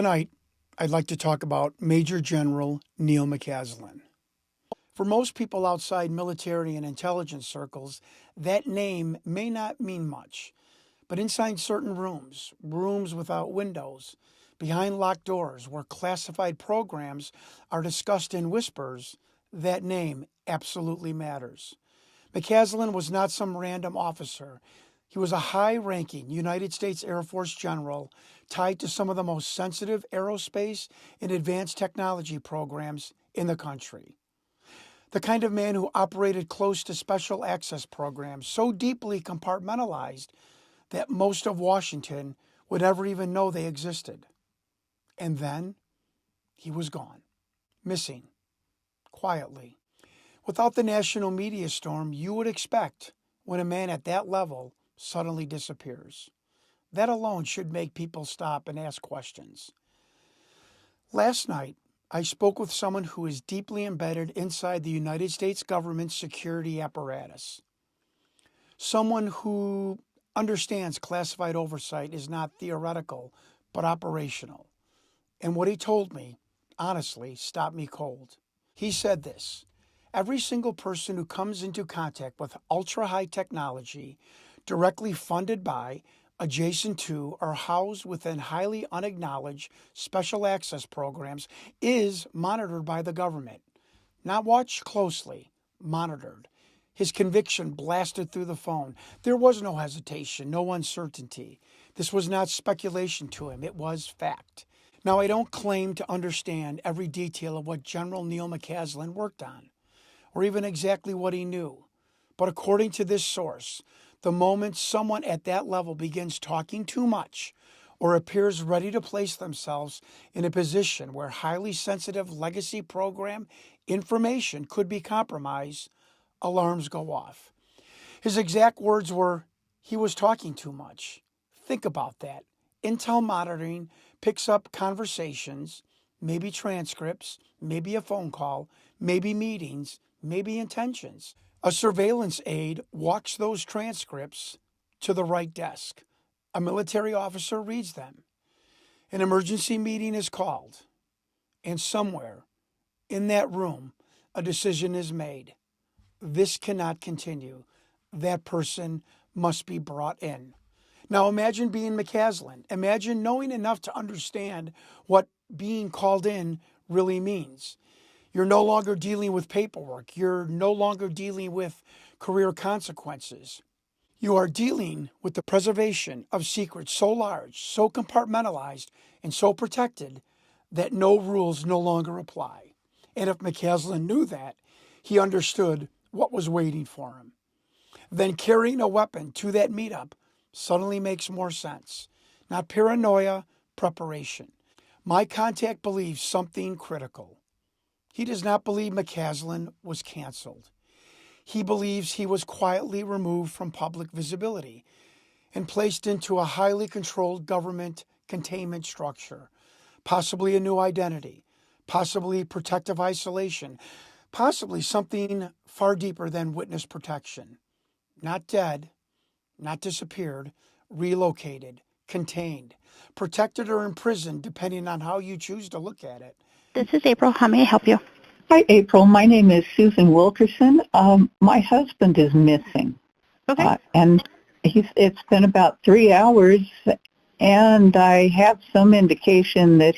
Tonight, I'd like to talk about Major General Neil McCaslin. For most people outside military and intelligence circles, that name may not mean much. But inside certain rooms, rooms without windows, behind locked doors where classified programs are discussed in whispers, that name absolutely matters. McCaslin was not some random officer. He was a high ranking United States Air Force general tied to some of the most sensitive aerospace and advanced technology programs in the country. The kind of man who operated close to special access programs so deeply compartmentalized that most of Washington would never even know they existed. And then he was gone, missing, quietly. Without the national media storm you would expect when a man at that level suddenly disappears. That alone should make people stop and ask questions. Last night, I spoke with someone who is deeply embedded inside the United States government security apparatus. Someone who understands classified oversight is not theoretical, but operational. And what he told me, honestly, stopped me cold. He said this: every single person who comes into contact with ultra-high technology, directly funded by, adjacent to, or housed within highly unacknowledged special access programs is monitored by the government. Not watched closely, monitored. His conviction blasted through the phone. There was no hesitation, no uncertainty. This was not speculation to him, it was fact. Now, I don't claim to understand every detail of what General Neil McCaslin worked on, or even exactly what he knew. But according to this source, the moment someone at that level begins talking too much or appears ready to place themselves in a position where highly sensitive legacy program information could be compromised, alarms go off. His exact words were, he was talking too much. Think about that. Intel monitoring picks up conversations, maybe transcripts, maybe a phone call, maybe meetings, maybe intentions. A surveillance aide walks those transcripts to the right desk. A military officer reads them. An emergency meeting is called. And somewhere in that room, a decision is made. This cannot continue. That person must be brought in. Now imagine being McCaslin. Imagine knowing enough to understand what being called in really means. You're no longer dealing with paperwork. You're no longer dealing with career consequences. You are dealing with the preservation of secrets so large, so compartmentalized, and so protected that no rules no longer apply. And if McCaslin knew that, he understood what was waiting for him. Then carrying a weapon to that meetup suddenly makes more sense. Not paranoia, preparation. My contact believes something critical. He does not believe McCaslin was canceled. He believes he was quietly removed from public visibility and placed into a highly controlled government containment structure, possibly a new identity, possibly protective isolation, possibly something far deeper than witness protection. Not dead, not disappeared, relocated, contained, protected or imprisoned, depending on how you choose to look at it. This is April. How may I help you? Hi, April. My name is Susan Wilkerson. My husband is missing. Okay. And it's been about 3 hours, and I have some indication that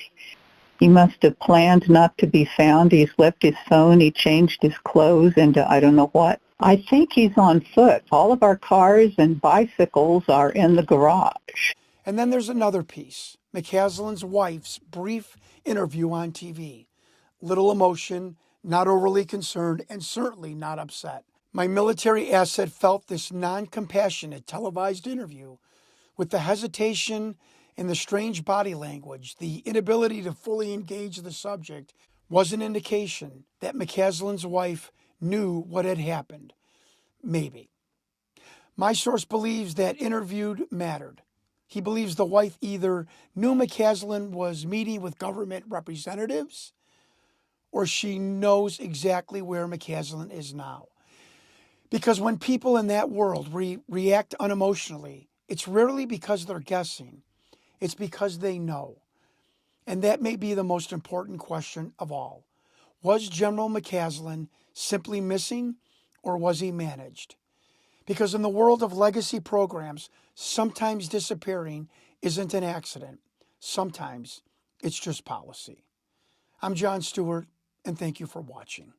he must have planned not to be found. He's left his phone. He changed his clothes into I don't know what. I think he's on foot. All of our cars and bicycles are in the garage. And then there's another piece. McCaslin's wife's brief interview on TV. Little emotion, not overly concerned, and certainly not upset. My military asset felt this non-compassionate televised interview with the hesitation and the strange body language, the inability to fully engage the subject, was an indication that McCaslin's wife knew what had happened. Maybe. My source believes that interviewed mattered. He believes the wife either knew McCaslin was meeting with government representatives or she knows exactly where McCaslin is now. Because when people in that world react unemotionally, it's rarely because they're guessing. It's because they know. And that may be the most important question of all. Was General McCaslin simply missing, or was he managed? Because in the world of legacy programs, sometimes disappearing isn't an accident. Sometimes it's just policy. I'm John Stewart, and thank you for watching.